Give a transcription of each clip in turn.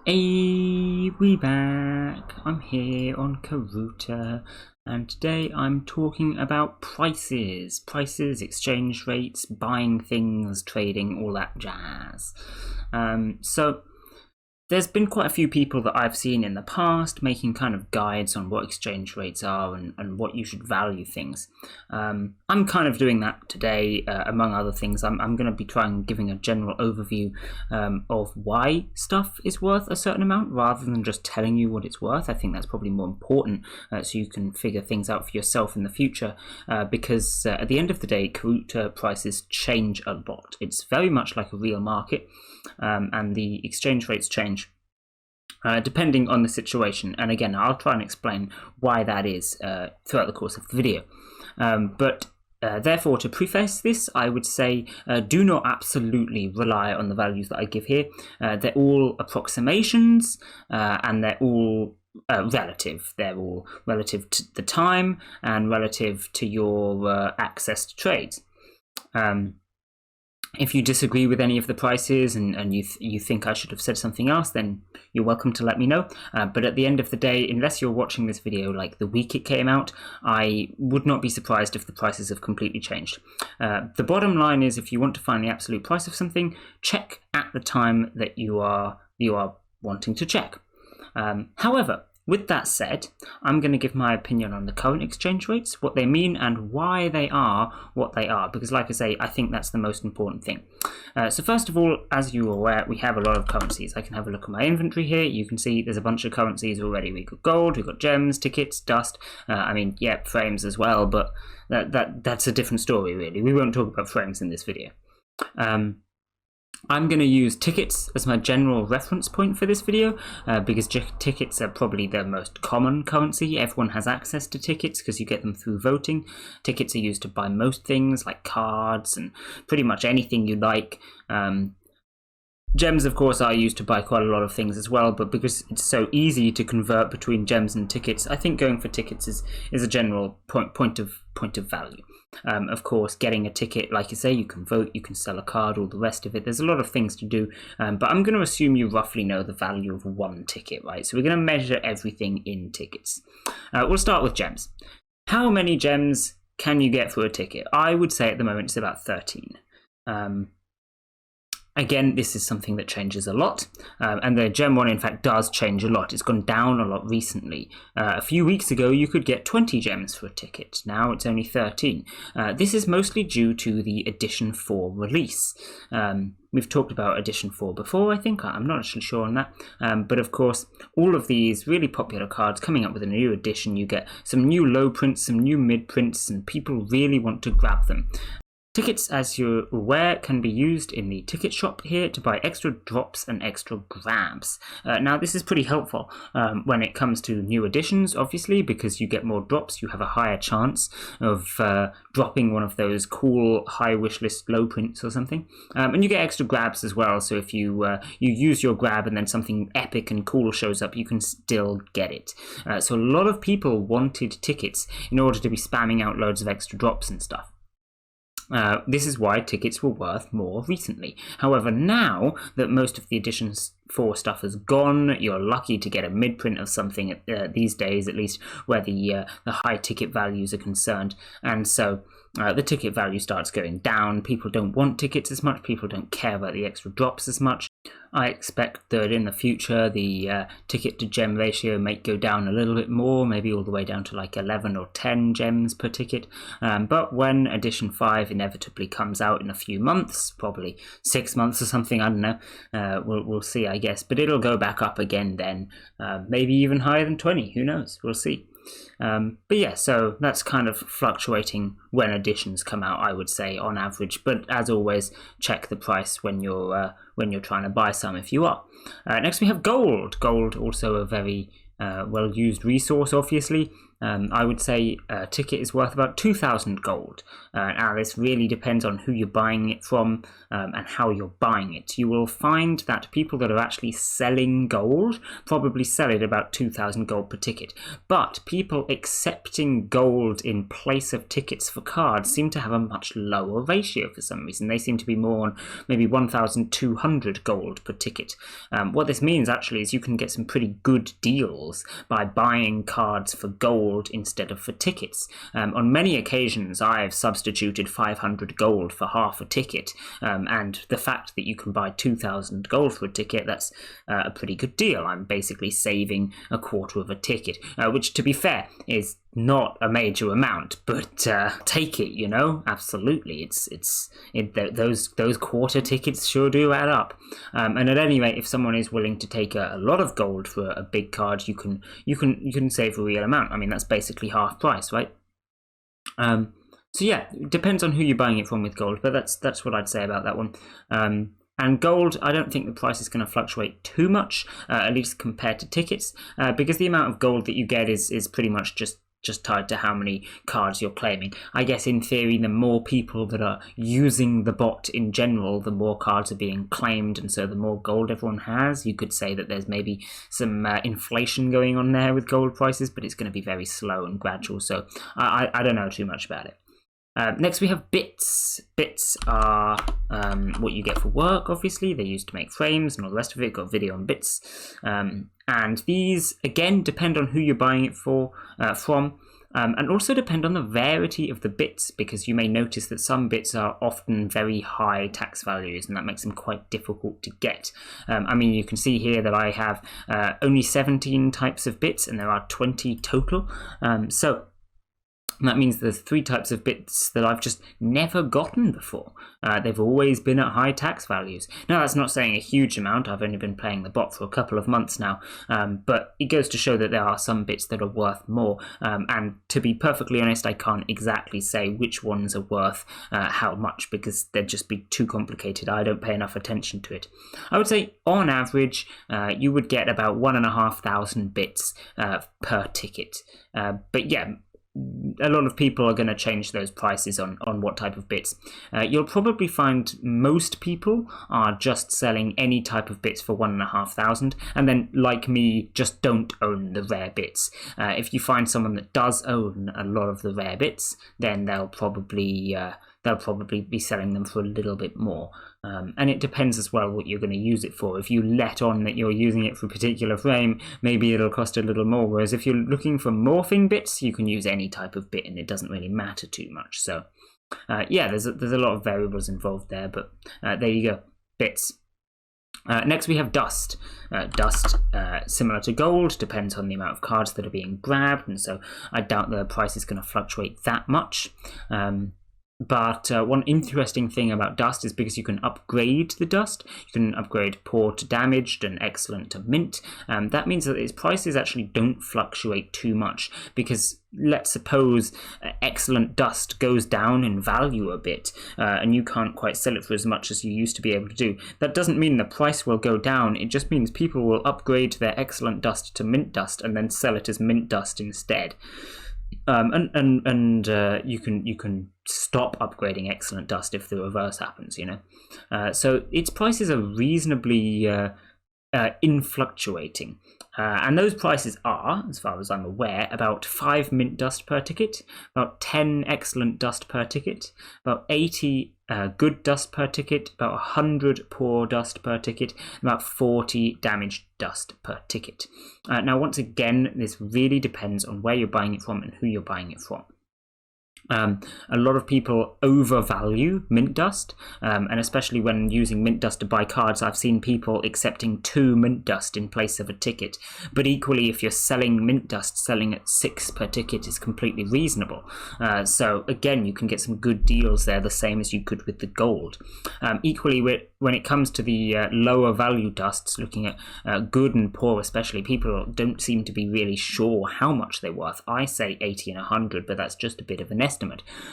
Hey, we back. I'm here on Karuta, and today I'm talking about prices, exchange rates, buying things, trading, all that jazz. So there's been quite a few people that I've seen in the past making kind of guides on what exchange rates are and what you should value things. I'm kind of doing that today, among other things. I'm going to be giving a general overview of why stuff is worth a certain amount rather than just telling you what it's worth. I think that's probably more important so you can figure things out for yourself in the future because at the end of the day, Karuta prices change a lot. It's very much like a real market and the exchange rates change depending on the situation, and again I'll try and explain why that is throughout the course of the video. Therefore, to preface this, I would say do not absolutely rely on the values that I give here. They're all approximations and they're all relative. They're all relative to the time and relative to your access to trades. If you disagree with any of the prices and you think I should have said something else, then you're welcome to let me know. But at the end of the day, unless you're watching this video like the week it came out, I would not be surprised if the prices have completely changed. The bottom line is, if you want to find the absolute price of something, check at the time that you are wanting to check. However, with that said, I'm going to give my opinion on the current exchange rates, what they mean and why they are what they are, because like I say, I think that's the most important thing. So first of all, as you're aware, we have a lot of currencies. I can have a look at my inventory here. You can see there's a bunch of currencies already. We've got gold, we've got gems, tickets, dust, frames as well, but that's a different story really. We won't talk about frames in this video. I'm going to use tickets as my general reference point for this video because tickets are probably the most common currency. Everyone has access to tickets because you get them through voting. Tickets are used to buy most things like cards and pretty much anything you like. Gems, of course, are used to buy quite a lot of things as well, but because it's so easy to convert between gems and tickets, I think going for tickets is a general point of value. Of course, getting a ticket, like you say, you can vote, you can sell a card, all the rest of it. There's a lot of things to do, but I'm going to assume you roughly know the value of one ticket, right? So we're going to measure everything in tickets. We'll start with gems. How many gems can you get for a ticket? I would say at the moment it's about 13. Again, this is something that changes a lot, and the gem one in fact does change a lot. It's gone down a lot recently. A few weeks ago you could get 20 gems for a ticket. Now it's only 13. This is mostly due to the Edition 4 release. We've talked about Edition 4 before, I think. I'm not actually sure on that. But of course, all of these really popular cards coming up with a new edition, you get some new low prints, some new mid prints, and people really want to grab them. Tickets, as you're aware, can be used in the ticket shop here to buy extra drops and extra grabs. Now, this is pretty helpful when it comes to new editions, obviously, because you get more drops, you have a higher chance of dropping one of those cool high wishlist low prints or something. And you get extra grabs as well, so if you use your grab and then something epic and cool shows up, you can still get it. So a lot of people wanted tickets in order to be spamming out loads of extra drops and stuff. This is why tickets were worth more recently. However, now that most of the Edition 4 stuff has gone, you're lucky to get a mid-print of something these days, at least where the high ticket values are concerned. And so the ticket value starts going down. People don't want tickets as much. People don't care about the extra drops as much. I expect that in the future the ticket to gem ratio may go down a little bit more, maybe all the way down to like 11 or 10 gems per ticket. But when Edition 5 inevitably comes out in a few months, probably 6 months or something, I don't know, we'll see, I guess. But it'll go back up again then, maybe even higher than 20, who knows, we'll see. But yeah, so that's kind of fluctuating when editions come out, I would say, on average. But as always, check the price when you're trying to buy some, if you are. Next we have gold. Gold, also a very well-used resource, obviously. I would say a ticket is worth about 2,000 gold. Now this really depends on who you're buying it from and how you're buying it. You will find that people that are actually selling gold probably sell it about 2,000 gold per ticket, but people accepting gold in place of tickets for cards seem to have a much lower ratio for some reason. They seem to be more on maybe 1,200 gold per ticket. What this means actually is you can get some pretty good deals by buying cards for gold instead of for tickets. On many occasions I've substituted 500 gold for half a ticket, and the fact that you can buy 2,000 gold for a ticket, that's a pretty good deal. I'm basically saving a quarter of a ticket, which to be fair is not a major amount, but take it, you know, absolutely. Those quarter tickets sure do add up. And at any rate, if someone is willing to take a lot of gold for a big card, you can save a real amount. I mean, that's basically half price, right? So yeah, it depends on who you're buying it from with gold, but that's what I'd say about that one. And gold, I don't think the price is going to fluctuate too much, at least compared to tickets, because the amount of gold that you get is pretty much just tied to how many cards you're claiming. I guess in theory, the more people that are using the bot in general, the more cards are being claimed, and so the more gold everyone has. You could say that there's maybe some inflation going on there with gold prices, but it's going to be very slow and gradual, so I don't know too much about it. Next we have bits. Bits are what you get for work, obviously. They're used to make frames and all the rest of it. Got video on bits. And these, again, depend on who you're buying it from. And also depend on the rarity of the bits, because you may notice that some bits are often very high tax values, and that makes them quite difficult to get. I mean, you can see here that I have only 17 types of bits, and there are 20 total. So that means there's 3 types of bits that I've just never gotten before. They've always been at high tax values. Now, that's not saying a huge amount. I've only been playing the bot for a couple of months now, but it goes to show that there are some bits that are worth more. And to be perfectly honest, I can't exactly say which ones are worth how much, because they'd just be too complicated. I don't pay enough attention to it. I would say, on average, you would get about 1,500 bits per ticket. But yeah, a lot of people are going to change those prices on what type of bits. You'll probably find most people are just selling any type of bits for 1,500, and then, like me, just don't own the rare bits. If you find someone that does own a lot of the rare bits, then they'll probably be selling them for a little bit more. And it depends as well what you're going to use it for. If you let on that you're using it for a particular frame, maybe it'll cost a little more. Whereas if you're looking for morphing bits, you can use any type of bit and it doesn't really matter too much. So yeah, there's a lot of variables involved there, but there you go, bits. Next we have dust. Dust, similar to gold, depends on the amount of cards that are being grabbed, and so I doubt the price is going to fluctuate that much. But one interesting thing about dust is because you can upgrade the dust. You can upgrade poor to damaged and excellent to mint. That means that its prices actually don't fluctuate too much, because let's suppose excellent dust goes down in value a bit, and you can't quite sell it for as much as you used to be able to do. That doesn't mean the price will go down. It just means people will upgrade their excellent dust to mint dust and then sell it as mint dust instead. You can stop upgrading excellent dust if the reverse happens, you know. So its prices are reasonably influctuating, and those prices are, as far as I'm aware, about 5 mint dust per ticket, about 10 excellent dust per ticket, about 80 good dust per ticket, about 100 poor dust per ticket, about 40 damaged dust per ticket. Now, once again, this really depends on where you're buying it from and who you're buying it from. A lot of people overvalue mint dust, and especially when using mint dust to buy cards, I've seen people accepting 2 mint dust in place of a ticket. But equally, if you're selling mint dust, selling at 6 per ticket is completely reasonable. So again, you can get some good deals there, the same as you could with the gold. Equally, when it comes to the lower value dusts, looking at good and poor especially, people don't seem to be really sure how much they're worth. I say 80 and 100, but that's just a bit of an estimate.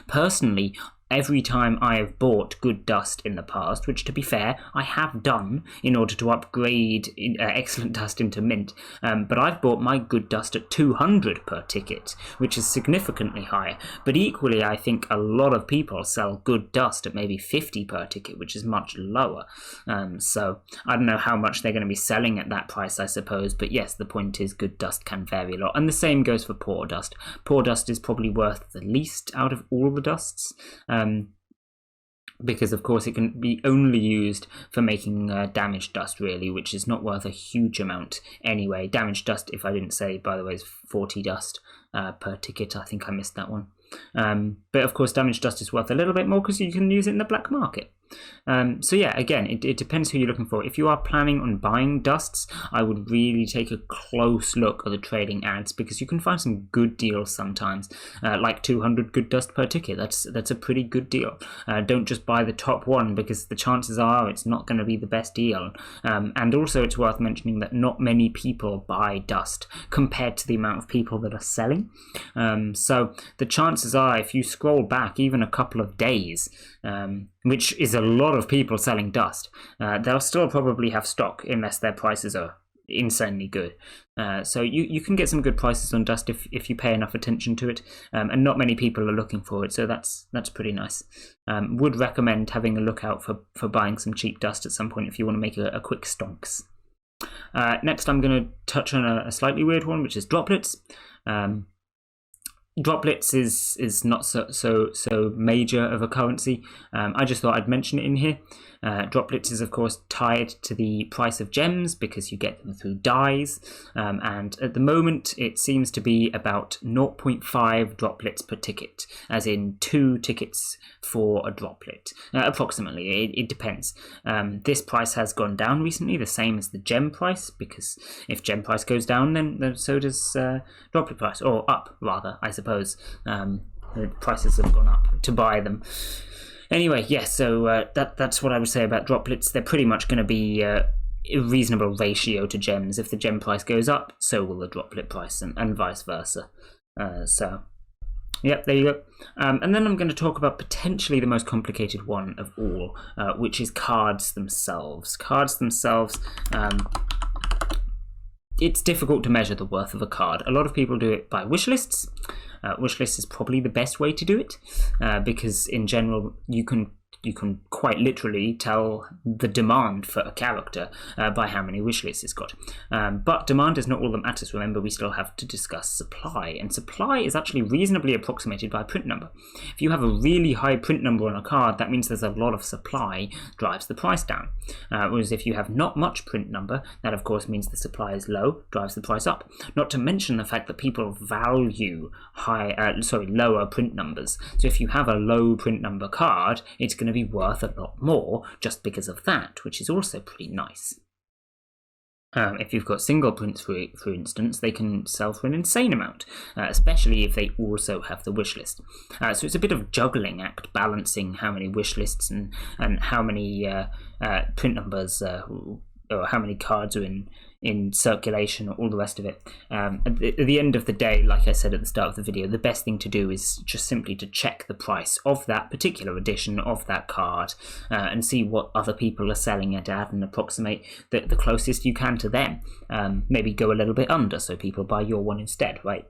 Personally, every time I have bought good dust in the past, which to be fair, I have done in order to upgrade excellent dust into mint, but I've bought my good dust at 200 per ticket, which is significantly higher. But equally, I think a lot of people sell good dust at maybe 50 per ticket, which is much lower. So I don't know how much they're going to be selling at that price, I suppose. But yes, the point is good dust can vary a lot. And the same goes for poor dust. Poor dust is probably worth the least out of all the dusts. Because of course it can be only used for making damaged dust, really, which is not worth a huge amount anyway. Damaged dust, if I didn't say, by the way, is 40 dust per ticket. I think I missed that one. But of course damaged dust is worth a little bit more because you can use it in the black market. So yeah, again, it depends who you're looking for. If you are planning on buying dusts, I would really take a close look at the trading ads, because you can find some good deals sometimes, like 200 good dust per ticket. That's a pretty good deal. Don't just buy the top one, because the chances are it's not going to be the best deal. And also it's worth mentioning that not many people buy dust compared to the amount of people that are selling. So the chances are, if you scroll back even a couple of days, which is a lot of people selling dust, they'll still probably have stock unless their prices are insanely good. So you can get some good prices on dust if you pay enough attention to it, and not many people are looking for it, so that's pretty nice. Would recommend having a look out for buying some cheap dust at some point if you want to make a quick stonks. Next I'm going to touch on a slightly weird one, which is droplets. Droplets is not so major of a currency. I just thought I'd mention it in here. Droplets is of course tied to the price of gems because you get them through dyes, and at the moment it seems to be about 0.5 droplets per ticket, as in 2 tickets for a droplet, approximately. It depends. This price has gone down recently, the same as the gem price, because if gem price goes down, then so does droplet price, or up rather, I suppose. The prices have gone up to buy them. Anyway, yes, so that's what I would say about droplets. They're pretty much going to be a reasonable ratio to gems. If the gem price goes up, so will the droplet price, and vice versa. So, yep, there you go. And then I'm going to talk about potentially the most complicated one of all, which is cards themselves. Cards themselves, it's difficult to measure the worth of a card. A lot of people do it by wish lists. Wish list is probably the best way to do it, because in general you can quite literally tell the demand for a character by how many wish lists it's got. But demand is not all that matters. Remember, we still have to discuss supply, and supply is actually reasonably approximated by print number. If you have a really high print number on a card, that means there's a lot of supply, drives the price down. Whereas if you have not much print number, that of course means the supply is low, drives the price up. Not to mention the fact that people value lower print numbers. So if you have a low print number card, it's going to be worth a lot more just because of that, which is also pretty nice. If you've got single prints, for instance, they can sell for an insane amount, especially if they also have the wish list. So it's a bit of a juggling act, balancing how many wish lists and how many print numbers or how many cards are in circulation, or all the rest of it. At the end of the day, like I said at the start of the video, the best thing to do is just simply to check the price of that particular edition of that card, and see what other people are selling it at, and approximate the closest you can to them. Maybe go a little bit under so people buy your one instead, right?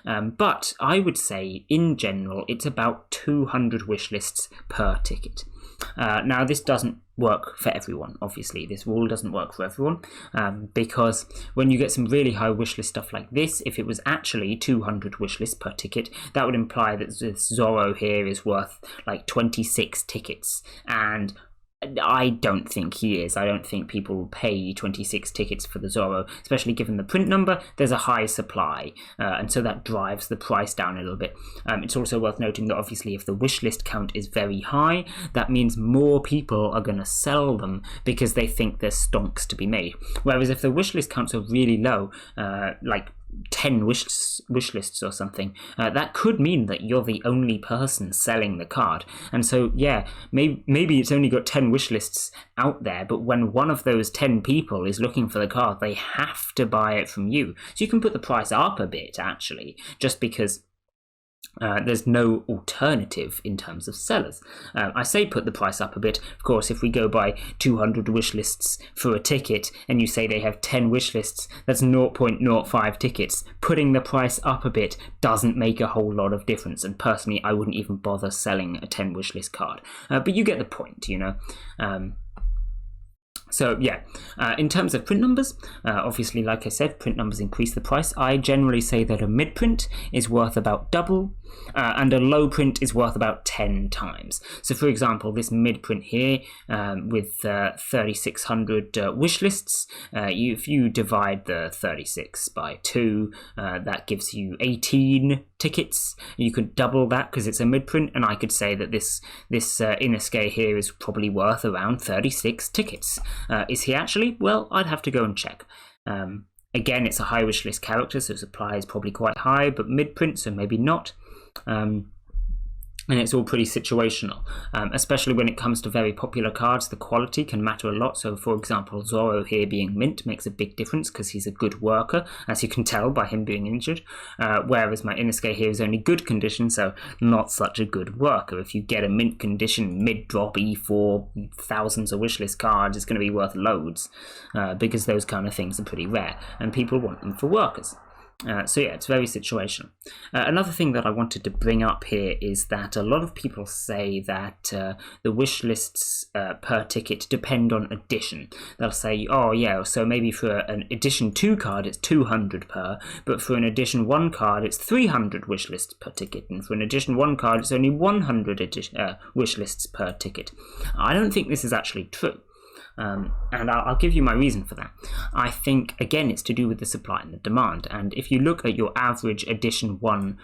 But I would say in general it's about 200 wish lists per ticket. Now this doesn't work for everyone, obviously. This rule doesn't work for everyone, because when you get some really high wishlist stuff like this, if it was actually 200 wishlists per ticket, that would imply that this Zorro here is worth like 26 tickets, and I don't think he is. I don't think people will pay 26 tickets for the Zorro, especially given the print number. There's a high supply, and so that drives the price down a little bit. It's also worth noting that obviously if the wishlist count is very high, that means more people are going to sell them because they think there's stonks to be made. Whereas if the wishlist counts are really low, like 10 wish lists or something, that could mean that you're the only person selling the card. And so yeah, maybe it's only got 10 wish lists out there, but when one of those 10 people is looking for the card, they have to buy it from you. So you can put the price up a bit, actually, just because There's no alternative in terms of sellers. I say put the price up a bit. Of course, if we go by 200 wish lists for a ticket and you say they have 10 wish lists, that's 0.05 tickets. Putting the price up a bit doesn't make a whole lot of difference. And personally, I wouldn't even bother selling a 10 wish list card. But you get the point, you know. So yeah, in terms of print numbers, obviously, like I said, print numbers increase the price. I generally say that a mid print is worth about double, and a low print is worth about 10 times. So for example, this mid print here with 3,600 wish lists, if you divide the 36 by 2, that gives you 18 tickets. You could double that because it's a mid print, and I could say that this Inosuke here is probably worth around 36 tickets. Is he actually? Well, I'd have to go and check. Again, it's a high wish list character, so supply is probably quite high, but mid print, so maybe not. And it's all pretty situational, especially when it comes to very popular cards. The quality can matter a lot. So, for example, Zoro here being mint makes a big difference because he's a good worker, as you can tell by him being injured. Whereas my Inosuke here is only good condition, so not such a good worker. If you get a mint condition mid-drop E4, thousands of wishlist cards, it's going to be worth loads because those kind of things are pretty rare, and people want them for workers. So yeah, it's very situational. Another thing that I wanted to bring up here is that a lot of people say that the wish lists per ticket depend on edition. They'll say, oh yeah, so maybe for an edition 2 card it's 200 per, but for an edition 1 card it's 300 wish lists per ticket, and for an edition 1 card it's only 100 wish lists per ticket. I don't think this is actually true. And I'll give you my reason for that. I think, again, it's to do with the supply and the demand. And if you look at your average edition 1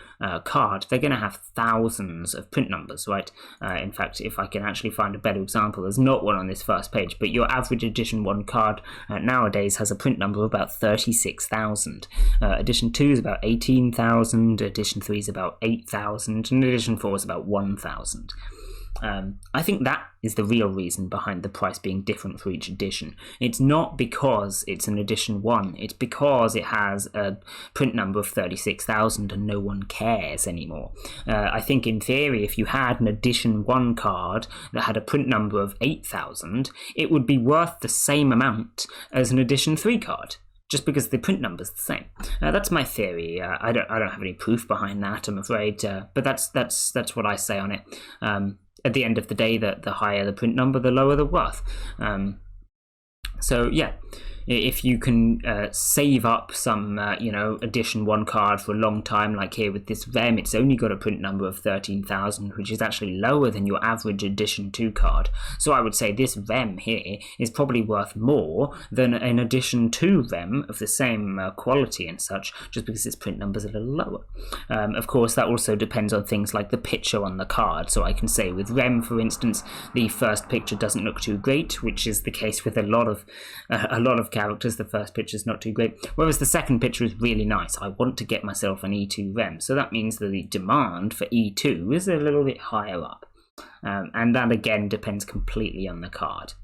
card, they're going to have thousands of print numbers, right? In fact, if I can actually find a better example, there's not one on this first page, but your average edition 1 card nowadays has a print number of about 36,000. Edition 2 is about 18,000, edition 3 is about 8,000, and edition 4 is about 1,000. I think that is the real reason behind the price being different for each edition. It's not because it's an edition 1, it's because it has a print number of 36,000 and no one cares anymore. I think in theory, if you had an edition 1 card that had a print number of 8,000, it would be worth the same amount as an edition 3 card, just because the print number's the same. That's my theory. I don't have any proof behind that, I'm afraid, but that's what I say on it. At the end of the day, the higher the print number, the lower the worth. So yeah, if you can save up some, edition 1 card for a long time, like here with this REM, it's only got a print number of 13,000, which is actually lower than your average edition 2 card. So I would say this REM here is probably worth more than an edition 2 REM of the same quality and such, just because its print number's a little lower. Of course, that also depends on things like the picture on the card. So I can say with REM, for instance, the first picture doesn't look too great, which is the case with a lot of characters. The first picture is not too great, whereas the second picture is really nice. I want to get myself an E2 REM, so that means that the demand for E2 is a little bit higher up, and that again depends completely on the card.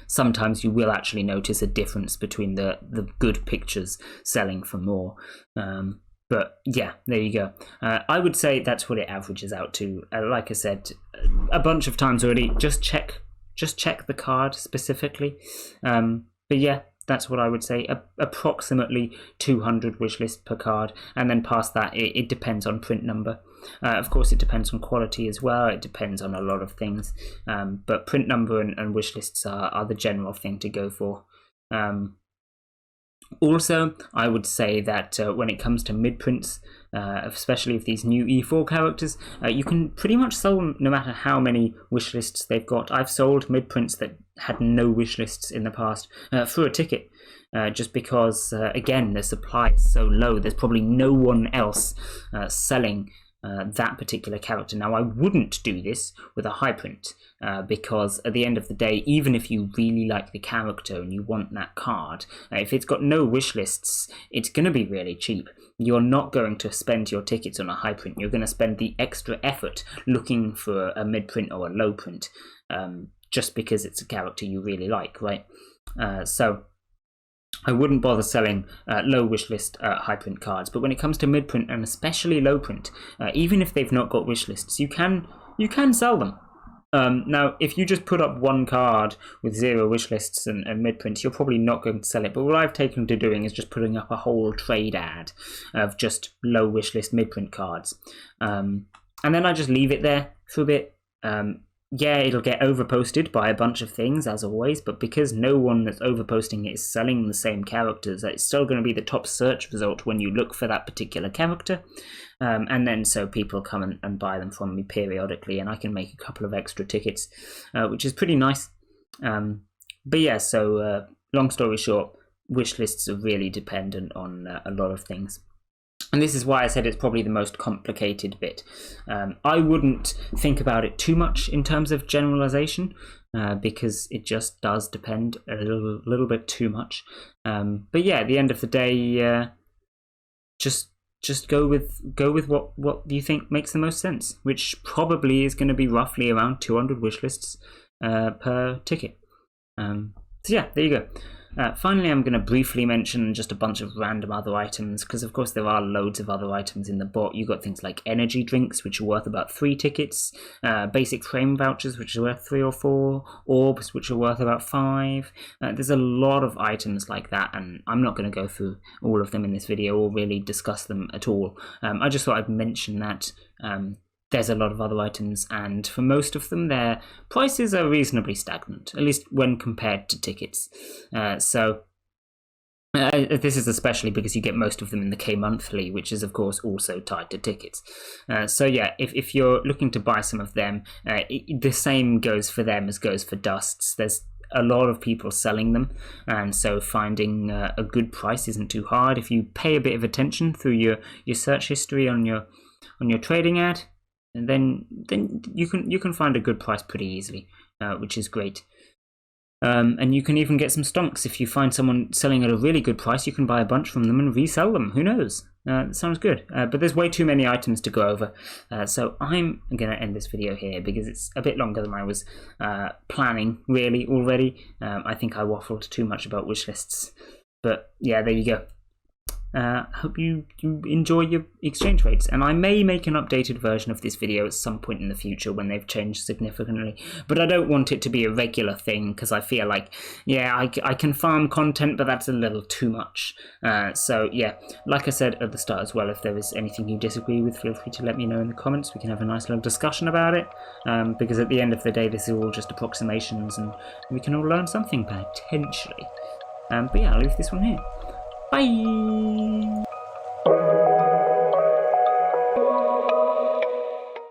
Sometimes you will actually notice a difference between the good pictures selling for more, but yeah, there you go. I would say that's what it averages out to. Like I said a bunch of times already, just check the card specifically. But yeah, that's what I would say. Approximately 200 wish lists per card, and then past that, it depends on print number. Of course, it depends on quality as well. It depends on a lot of things. But print number and wish lists are the general thing to go for. Also, I would say that when it comes to mid-prints, especially of these new E4 characters, you can pretty much sell them no matter how many wish lists they've got. I've sold mid-prints that had no wish lists in the past for a ticket, just because, again, the supply is so low. There's probably no one else selling that particular character. Now, I wouldn't do this with a high print, because at the end of the day, even if you really like the character and you want that card, if it's got no wish lists, it's going to be really cheap. You're not going to spend your tickets on a high print. You're going to spend the extra effort looking for a mid print or a low print, just because it's a character you really like, right? So I wouldn't bother selling low wishlist high print cards. But when it comes to mid print and especially low print, even if they've not got wishlists, you can sell them. Now, if you just put up one card with 0 wishlists and mid print, you're probably not going to sell it. But what I've taken to doing is just putting up a whole trade ad of just low wishlist mid print cards, and then I just leave it there for a bit. Yeah, it'll get overposted by a bunch of things, as always, but because no one that's overposting it is selling the same characters, it's still going to be the top search result when you look for that particular character. And then so people come and buy them from me periodically, and I can make a couple of extra tickets, which is pretty nice. But yeah, so long story short, wish lists are really dependent on a lot of things. And this is why I said it's probably the most complicated bit. I wouldn't think about it too much in terms of generalization, because it just does depend a little bit too much. But yeah, at the end of the day, just go with what you think makes the most sense, which probably is going to be roughly around 200 wish lists per ticket. So yeah, there you go. Finally, I'm going to briefly mention just a bunch of random other items, because of course there are loads of other items in the bot. You've got things like energy drinks, which are worth about 3 tickets, basic frame vouchers, which are worth 3 or 4, orbs, which are worth about 5. There's a lot of items like that, and I'm not going to go through all of them in this video or really discuss them at all. I just thought I'd mention that there's a lot of other items, and for most of them their prices are reasonably stagnant, at least when compared to tickets. So this is especially because you get most of them in the K monthly, which is of course also tied to tickets. So yeah, if you're looking to buy some of them, the same goes for them as goes for dusts. There's a lot of people selling them, and so finding a good price isn't too hard. If you pay a bit of attention through your search history on your trading ad, and then you can find a good price pretty easily, which is great. And you can even get some stonks. If you find someone selling at a really good price, you can buy a bunch from them and resell them. Who knows? That sounds good. But there's way too many items to go over. So I'm going to end this video here because it's a bit longer than I was planning, really, already. I think I waffled too much about wish lists. But yeah, there you go. Hope you enjoy your exchange rates, and I may make an updated version of this video at some point in the future when they've changed significantly, but I don't want it to be a regular thing because I feel like, yeah, I can farm content, but that's a little too much. So yeah, like I said at the start as well, if there is anything you disagree with, feel free to let me know in the comments. We can have a nice little discussion about it, because at the end of the day this is all just approximations and we can all learn something potentially. But yeah, I'll leave this one here. Bye!